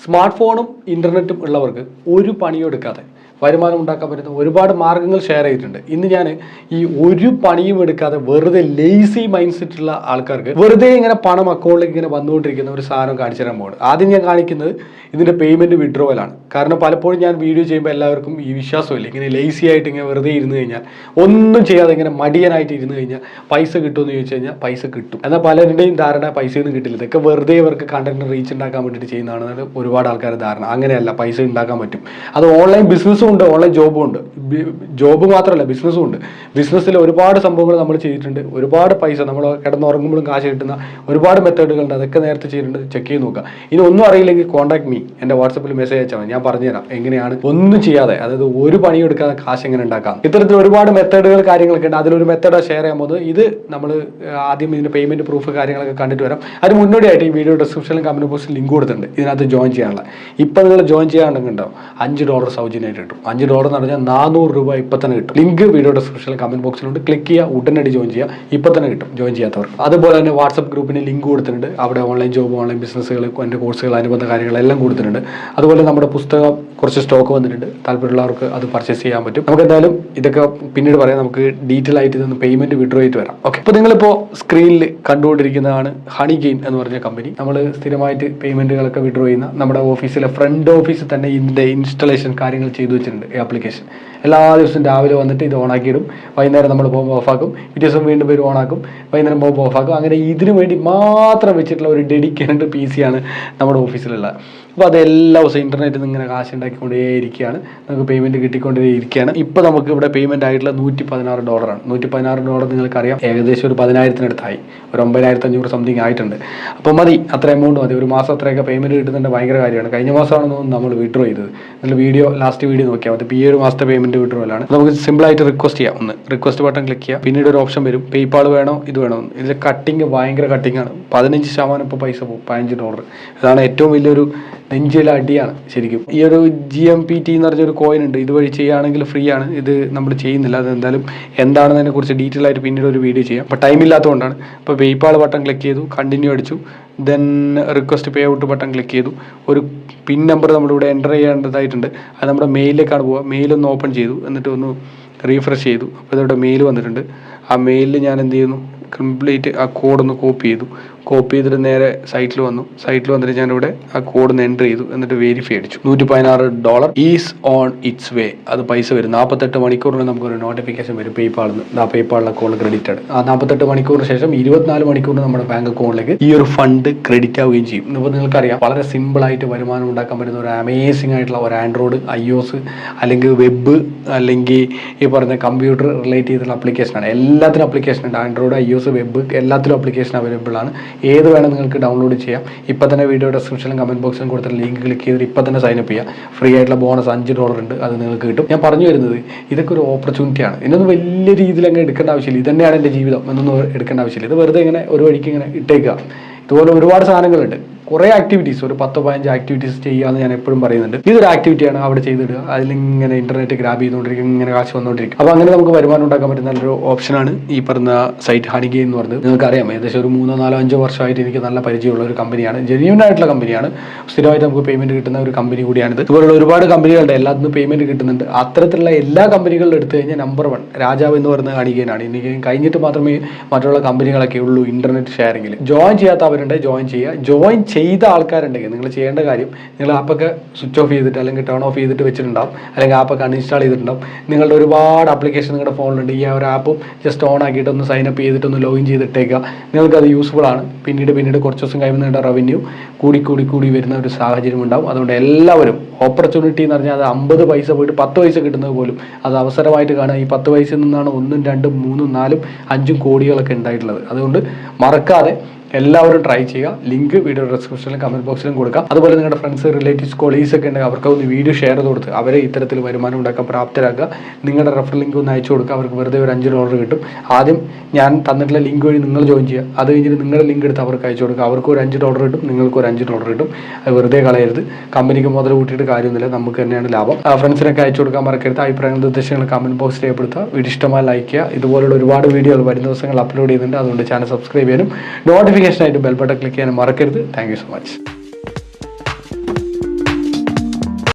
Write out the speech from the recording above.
Smart ഫോണും ഇന്റർനെറ്റും ഉള്ളവർക്ക് ഒരു പണിയും എടുക്കാതെ വരുമാനം ഉണ്ടാക്കാൻ പറ്റുന്ന ഒരുപാട് മാർഗ്ഗങ്ങൾ ഷെയർ ചെയ്തിട്ടുണ്ട്. ഇന്ന് ഞാൻ ഈ ഒരു പണിയും എടുക്കാതെ വെറുതെ ലേസി മൈൻഡ് സെറ്റ് ഉള്ള ആൾക്കാർക്ക് വെറുതെ ഇങ്ങനെ പണം അക്കൗണ്ടിലേക്ക് ഇങ്ങനെ വന്നുകൊണ്ടിരിക്കുന്ന ഒരു സാധനം കാണിച്ചു തരാൻ പോകുന്നത്. ആദ്യം ഞാൻ കാണിക്കുന്നത് ഇതിൻ്റെ പേയ്മെൻറ്റ് വിഡ്രോവലാണ്. കാരണം പലപ്പോഴും ഞാൻ വീഡിയോ ചെയ്യുമ്പോൾ എല്ലാവർക്കും ഈ വിശ്വാസമില്ല, ഇങ്ങനെ ലേസി ആയിട്ട് ഇങ്ങനെ വെറുതെ ഇരുന്ന് കഴിഞ്ഞാൽ, ഒന്നും ചെയ്യാതെ ഇങ്ങനെ മടിയനായിട്ട് ഇരുന്ന് കഴിഞ്ഞാൽ പൈസ കിട്ടുമെന്ന് ചോദിച്ചു കഴിഞ്ഞാൽ പൈസ കിട്ടും. എന്നാൽ പലരുടെയും ധാരണ പൈസയൊന്നും കിട്ടില്ല, ഇതൊക്കെ വെറുതെ ഇവർക്ക് കണ്ടന്റ് റീച്ച് ഉണ്ടാക്കാൻ വേണ്ടിയിട്ട് ചെയ്യുന്നതാണ് ഒരുപാട് ആൾക്കാരുടെ ധാരണ. അങ്ങനെയല്ല, പൈസ ഉണ്ടാക്കാൻ പറ്റും. അത് ഓൺലൈൻ ബിസിനസ്സും ഉണ്ട്, ഓൺലൈൻ ജോബും ഉണ്ട്. ജോബ് മാത്രമല്ല, ബിസിനസ്സും ഉണ്ട്. ബിസിനസ്സിൽ ഒരുപാട് സംഭവങ്ങൾ നമ്മൾ ചെയ്തിട്ടുണ്ട്. ഒരുപാട് പൈസ നമ്മൾ കിടന്നുറങ്ങുമ്പോഴും കാശ് കിട്ടുന്ന ഒരുപാട് മെത്തേഡുകളുണ്ട്. അതൊക്കെ നേരത്തെ ചെയ്തിട്ടുണ്ട്, ചെക്ക് ചെയ്ത് നോക്കുക. ഇനി ഒന്നും അറിയില്ലെങ്കിൽ കോൺടാക്ട് മീ, എൻ്റെ വാട്സപ്പിൽ മെസ്സേജ് അയച്ചാൽ മതി, ഞാൻ പറഞ്ഞുതരാം എങ്ങനെയാണ് ഒന്നും ചെയ്യാതെ, അതായത് ഒരു പണി എടുക്കാതെ കാശ് എങ്ങനെ ഉണ്ടാക്കാം. ഇത്തരത്തിൽ ഒരുപാട് മെത്തേഡുകൾ കാര്യങ്ങളൊക്കെ ഉണ്ട്. അതിലൊരു മെത്തേഡ് ഷെയർ ചെയ്യാൻ പോകുന്നത്. ഇത് നമ്മൾ ആദ്യം ഇതിൻ്റെ പേയ്മെൻറ്റ് പ്രൂഫ് കാര്യങ്ങളൊക്കെ കണ്ടിട്ട് വരാം. അതിന് മുന്നോടിയായിട്ട് ഈ വീഡിയോ ഡിസ്ക്രിപ്ഷനിലും കമന്റ് ബോക്സിൽ ലിങ്ക് കൊടുത്തിട്ടുണ്ട്, ഇതിനകത്ത് ജോയിൻ ചെയ്യാനുള്ള. ഇപ്പം നിങ്ങൾ ജോയിൻ ചെയ്യാനുണ്ടെങ്കിൽ ഉണ്ടാവും $5 സൗജന്യമായിട്ട് കിട്ടും. $5 എന്ന് പറഞ്ഞാൽ $400 ഇപ്പം തന്നെ കിട്ടും. ലിങ്ക് വീഡിയോ ഡിസ്ക്രിപ്ഷനിൽ കമന്റ് ബോക്സിലുണ്ട്, ക്ലിക്ക് ചെയ്യുക, ഉടനടി ജോയിൻ ചെയ്യുക. ഇപ്പം തന്നെ കിട്ടും ജോയിൻ ചെയ്യാത്തവർക്ക്. അതുപോലെ തന്നെ വാട്സപ്പ് ഗ്രൂപ്പിന് ലിങ്ക് കൊടുത്തിട്ടുണ്ട്. അവിടെ ഓൺലൈൻ ജോബ്, ഓൺലൈൻ ബിസിനസ്സുകൾ, എൻ്റെ കോഴ്സുകൾ, അനുബന്ധ കാര്യങ്ങളെല്ലാം കൊടുത്തിട്ടുണ്ട്. അതുപോലെ നമ്മുടെ പുസ്തകം കുറച്ച് സ്റ്റോക്ക് വന്നിട്ടുണ്ട്, താല്പര്യമുള്ളവർക്ക് അത് പർച്ചേസ് ചെയ്യാൻ പറ്റും. നമുക്ക് എന്തായാലും ഇതൊക്കെ പിന്നീട് പറയാം. നമുക്ക് ഡീറ്റെയിൽ ആയിട്ട് ഇതൊന്ന് പേയ്മെന്റ് വിഡ്രോ ചെയ്തിട്ട് വരാം. ഓക്കെ, അപ്പോൾ നിങ്ങളിപ്പോൾ സ്ക്രീനിൽ കണ്ടുകൊണ്ടിരിക്കുന്നതാണ് ഹണി ഗെയിൻ എന്ന് പറഞ്ഞ കമ്പനി. നമ്മൾ സ്ഥിരമായിട്ട് പേയ്മെന്റുകളൊക്കെ വിഡ്രോ ചെയ്യുന്ന നമ്മുടെ ഓഫീസിലെ ഫ്രണ്ട് ഓഫീസിൽ തന്നെ ഇതിൻ്റെ ഇൻസ്റ്റലേഷൻ കാര്യങ്ങൾ ചെയ്തു വെച്ചിട്ടുണ്ട്. ഈ ആപ്ലിക്കേഷൻ എല്ലാ ദിവസവും രാവിലെ വന്നിട്ട് ഇത് ഓണാക്കിയിടും, വൈകുന്നേരം നമ്മൾ പോകുമ്പോൾ ഓഫാക്കും, പിറ്റേ ദിവസം വീണ്ടും പേര് ഓണാക്കും, വൈകുന്നേരം പോകുമ്പോൾ ഓഫാക്കും. അങ്ങനെ ഇതിനു വേണ്ടി മാത്രം വെച്ചിട്ടുള്ള ഒരു ഡെഡിക്കേറ്റഡ് PC ആണ് നമ്മുടെ ഓഫീസിലുള്ളത്. അപ്പോൾ അത് എല്ലാ ദിവസവും ഇൻ്റർനെറ്റിൽ നിന്ന് ഇങ്ങനെ കാശ് ഉണ്ടാക്കിക്കൊണ്ടേ ഇരിക്കുകയാണ്, നമുക്ക് പേയ്മെൻറ്റ് കിട്ടിക്കൊണ്ടേ ഇരിക്കുകയാണ്. ഇപ്പോൾ നമുക്ക് ഇവിടെ പേയ്മെൻറ്റ് ആയിട്ടുള്ള $116 ആണ്. $116 നിങ്ങൾക്കറിയാം, ഏകദേശം ഒരു 10,000-അടുത്തായി, ഒരു 9,500 സംതിങ് ആയിട്ടുണ്ട്. അപ്പോൾ മതി, അത്ര എമൗണ്ട് മതി. ഒരു മാസം അത്രയൊക്കെ പേയ്മെൻറ്റ് കിട്ടുന്നുണ്ട്, ഭയങ്കര കാര്യമാണ്. കഴിഞ്ഞ മാസമാണെന്ന് നമ്മൾ വിഡ്രോ ചെയ്തത്. നിങ്ങൾ ലാസ്റ്റ് വീഡിയോ നോക്കിയാൽ മതി. ഇപ്പോൾ ഈ ഒരു മാസത്തെ പേയ്മെൻറ്റ് വിഡ്രോയിലാണ്. നമുക്ക് സിമ്പിളായിട്ട് റിക്വസ്റ്റ് ചെയ്യാം. ഒന്ന് റിക്വസ്റ്റ് ബട്ടൺ ക്ലിക്ക് ചെയ്യുക, പിന്നീട് ഒരു ഓപ്ഷൻ വരും, പേയ്പാൾ വേണോ ഇത് വേണോ. ഇതിൽ കട്ടിങ് ഭയങ്കര കട്ടിങ്ങാണ്. 15% ഇപ്പോൾ പൈസ പോകും, $15. ഇതാണ് ഏറ്റവും വലിയൊരു നെഞ്ചിലെ അടിയാണ് ശരിക്കും. ഈ ഒരു GMPT എന്ന് പറഞ്ഞൊരു കോയിൻ ഉണ്ട്, ഇതുവഴി ചെയ്യുകയാണെങ്കിൽ ഫ്രീ ആണ്. ഇത് നമ്മൾ ചെയ്യുന്നില്ല. അത് എന്തായാലും എന്താണെന്നതിനെ കുറിച്ച് ഡീറ്റെയിൽ ആയിട്ട് പിന്നീട് ഒരു വീഡിയോ ചെയ്യാം. അപ്പോൾ ടൈം ഇല്ലാത്തതുകൊണ്ടാണ്. ഇപ്പോൾ പേയ്പാൾ ബട്ടൺ ക്ലിക്ക് ചെയ്തു, കണ്ടിന്യൂ അടിച്ചു, then request pay out button click ചെയ്തു. ഒരു പിൻ നമ്പർ നമ്മളിവിടെ എൻ്റർ ചെയ്യേണ്ടതായിട്ടുണ്ട്. അത് നമ്മുടെ മെയിലിലേക്കാണ് പോവുക. മെയിലൊന്ന് ഓപ്പൺ ചെയ്തു, എന്നിട്ട് ഒന്ന് റീഫ്രഷ് ചെയ്തു. അപ്പോൾ ഇതോടെ മെയിൽ വന്നിട്ടുണ്ട്. ആ മെയിലിൽ ഞാൻ എന്ത് ചെയ്യുന്നു, കംപ്ലീറ്റ് ആ കോഡൊന്ന് കോപ്പി ചെയ്തിട്ട് നേരെ സൈറ്റിൽ വന്നിട്ട് ഞാനിവിടെ ആ കോഡൊന്ന് എൻ്റർ ചെയ്തു, എന്നിട്ട് വെരിഫൈ അടിച്ചു. $116 ഈസ് ഓൺ ഇറ്റ്സ് വേ. അത് പൈസ വരും. 48 മണിക്കൂറിന് നമുക്കൊരു നോട്ടിഫിക്കേഷൻ വരും പേയ്പാളിൽ നിന്ന്. പേയ്പാളിലെ അക്കൗണ്ട് ക്രെഡിറ്റഡ്. ആ 48 മണിക്കൂറിന് ശേഷം 24 മണിക്കൂറിന് നമ്മുടെ ബാങ്ക് അക്കൗണ്ടിലേക്ക് ഈ ഒരു ഫണ്ട് ക്രെഡിറ്റ് ആവുകയും ചെയ്യും. ഇപ്പോൾ നിങ്ങൾക്കറിയാം, വളരെ സിമ്പിളായിട്ട് വരുമാനം ഉണ്ടാക്കാൻ പറ്റുന്ന ഒരു അമേസിംഗ് ആയിട്ടുള്ള ഒരു ആൻഡ്രോയിഡ്, iOS അല്ലെങ്കിൽ വെബ് അല്ലെങ്കിൽ ഈ പറഞ്ഞ കമ്പ്യൂട്ടർ റിലേറ്റ് ചെയ്തിട്ടുള്ള ആപ്ലിക്കേഷനാണ്. എല്ലാത്തിനും ആപ്ലിക്കേഷൻ ഉണ്ട്. ആൻഡ്രോയിഡ്, iOS, വെബ് എല്ലാത്തിലും ആപ്ലിക്കേഷൻ അവൈലബിൾ ആണ്. ഏത് വേണം നിങ്ങൾക്ക് ഡൗൺലോഡ് ചെയ്യാം. ഇപ്പോൾ തന്നെ വീഡിയോ ഡിസ്ക്രിപ്ഷനിലും കമന്റ് ബോക്സിലും കൊടുത്തിട്ട് ലിങ്ക് ക്ലിക്ക് ചെയ്തിട്ട് ഇപ്പോൾ തന്നെ സൈനപ്പ് ചെയ്യുക. ഫ്രീ ആയിട്ടുള്ള ബോണസ് $5 ഉണ്ട്, അത് നിങ്ങൾക്ക് കിട്ടും. ഞാൻ പറഞ്ഞു വരുന്നത്, ഇതൊക്കെ ഒരു ഓപ്പർച്യൂണിറ്റിയാണ്. ഇതൊന്നും വലിയ രീതിയിൽ അങ്ങനെ എടുക്കേണ്ട ആവശ്യമില്ല. ഇത് തന്നെയാണ് എൻ്റെ ജീവിതം എന്നൊന്നും എടുക്കേണ്ട ആവശ്യമില്ല. ഇത് വെറുതെ ഇങ്ങനെ ഒരു വഴിക്ക് ഇങ്ങനെ ഇട്ടേക്കുക. ഇതുപോലെ ഒരുപാട് സാധനങ്ങളുണ്ട്, കുറേ ആക്ടിവിറ്റീസ്, ഒരു 10-15 ആക്ടിവിറ്റീസ് ചെയ്യാമെന്ന് ഞാൻ എപ്പോഴും പറയുന്നുണ്ട്. ഇതൊരു ആക്ടിവിറ്റിയാണ്, അവിടെ ചെയ്തിടുക. അതിലിങ്ങനെ ഇൻ്റർനെറ്റ് ഗ്രാബ് ചെയ്തുകൊണ്ടിരിക്കും, ഇങ്ങനെ കാശ് വന്നുകൊണ്ടിരിക്കും. അപ്പോൾ അങ്ങനെ നമുക്ക് വരുമാനം ഉണ്ടാക്കാൻ പറ്റുന്ന നല്ലൊരു ഓപ്ഷനാണ് ഈ പറഞ്ഞ സൈറ്റ് ഹണി ഗെയിൻ എന്ന് പറയുന്നത്. നിങ്ങൾക്കറിയാം, ഏകദേശം ഒരു 3-4-5 വർഷമായിട്ട് എനിക്ക് നല്ല പരിചയമുള്ള ഒരു കമ്പനിയാണ്. ജെന്യൂൻ ആയിട്ടുള്ള കമ്പനിയാണ്. സ്ഥിരമായിട്ട് നമുക്ക് പേയ്മെൻറ്റ് കിട്ടുന്ന ഒരു കമ്പനി കൂടിയാണിത്. ഇതുപോലുള്ള ഒരുപാട് കമ്പനികളുടെ എല്ലാത്തിനും പേയ്മെൻറ്റ് കിട്ടുന്നുണ്ട്. അത്തരത്തിലുള്ള എല്ലാ കമ്പനികളിലും എടുത്തു കഴിഞ്ഞാൽ നമ്പർ 1 രാജാവ് എന്ന് പറയുന്നത് ഹണി ഗെയിൻ ആണ്. എനിക്ക് കഴിഞ്ഞിട്ട് മാത്രമേ മറ്റുള്ള കമ്പനികളൊക്കെ ഉള്ളൂ ഇൻ്റർനെറ്റ് ഷെയറിങ്ങിൽ. ജോയിൻ ചെയ്യാത്തവരുണ്ട്, ജോയിൻ ചെയ്യുക. ജോയിൻ ചെയ്ത ആൾക്കാരുണ്ടെങ്കിൽ നിങ്ങൾ ചെയ്യേണ്ട കാര്യം, നിങ്ങൾ ആപ്പൊക്കെ സ്വിച്ച് ഓഫ് ചെയ്തിട്ട് അല്ലെങ്കിൽ ടേൺ ഓഫ് ചെയ്തിട്ട് വെച്ചിട്ടുണ്ടാവും, അല്ലെങ്കിൽ ആപ്പൊക്കെ അൺഇൻസ്റ്റാൾ ചെയ്തിട്ടുണ്ടാവും. നിങ്ങളുടെ ഒരുപാട് ആപ്ലിക്കേഷൻ നിങ്ങളുടെ ഫോണിലുണ്ട്. ഈ ഒരു ആപ്പും ജസ്റ്റ് ഓൺ ആക്കിയിട്ട് ഒന്ന് സൈനപ്പ് ചെയ്തിട്ട് ഒന്ന് ലോഗിൻ ചെയ്തിട്ടേക്കുക. നിങ്ങൾക്കത് യൂസ്ഫുൾ ആണ്. പിന്നീട് കുറച്ച് ദിവസം കഴിയുമ്പോൾ നിങ്ങളുടെ റവന്യൂ കൂടി വരുന്ന ഒരു സാഹചര്യം ഉണ്ടാവും. അതുകൊണ്ട് എല്ലാവരും ഓപ്പർച്യൂണിറ്റി എന്ന് പറഞ്ഞാൽ അത് 50 പൈസ പോയിട്ട് 10 പൈസ കിട്ടുന്നത് പോലും അത് അവസരമായിട്ട് കാണുക. ഈ 10 പൈസയിൽ നിന്നാണ് 1, 2, 3, 4, 5 കോടികളൊക്കെ ഉണ്ടായിട്ടുള്ളത്. അതുകൊണ്ട് മറക്കാതെ എല്ലാവരും ട്രൈ ചെയ്യുക. ലിങ്ക് വീഡിയോ ഡിസ്ക്രിപ്ഷനിലും കമന്റ് ബോക്സിലും കൊടുക്കാം. അതുപോലെ നിങ്ങളുടെ ഫ്രണ്ട്സ്, റിലേറ്റീവ്സ്, കൊളീഗ്സ് ഒക്കെ ഉണ്ടെങ്കിൽ അവർക്ക് ഒന്ന് വീഡിയോ ഷെയർ ചെയ്ത് കൊടുത്ത് അവരെ ഇത്തരത്തിൽ വരുമാനം ഉണ്ടാക്കാൻ പ്രാപ്തരാക്കുക. നിങ്ങളുടെ റെഫറൽ ലിങ്ക് ഒന്ന് അയച്ചു കൊടുക്കുക. അവർക്ക് വെറുതെ ഒരു $5 കിട്ടും. ആദ്യം ഞാൻ തന്നിട്ടുള്ള ലിങ്ക് വഴി നിങ്ങൾ ജോയിൻ ചെയ്യുക. അത് കഴിഞ്ഞിട്ട് നിങ്ങളുടെ ലിങ്ക് എടുത്ത് അവർക്ക് അയച്ചു കൊടുക്കുക. അവർക്ക് ഒരു $5 കിട്ടും, നിങ്ങൾക്ക് ഒരു $5 കിട്ടും. അത് വെറുതെ കളയരുത്. കമ്പനിക്ക് മുതൽ കൂട്ടിയിട്ട് കാര്യമൊന്നുമില്ല, നമുക്ക് തന്നെയാണ് ലാഭം. ഫ്രണ്ട്സിനൊക്കെ അയച്ചു കൊടുക്കാൻ മറക്കരുത്. അഭിപ്രായങ്ങൾ, നിർദ്ദേശങ്ങൾ കമന്റ് ബോക്സിൽ രേഖപ്പെടുത്തുക. വീഡിയോ ഇഷ്ടമായി ലൈക്ക് ചെയ്യുക. ഇതുപോലുള്ള ഒരുപാട് വീഡിയോകൾ വരുന്ന ദിവസങ്ങൾ അപ്ലോഡ് ചെയ്യുന്നുണ്ട്. അതുകൊണ്ട് ചാനൽ സബ്സ്ക്രൈബ് ചെയ്യാനും നോട്ടിഫിക്കേഷനായിട്ട് ബെൽ ബട്ടൺ ക്ലിക്ക് ചെയ്യാനും മറക്കരുത്. Thank you so much.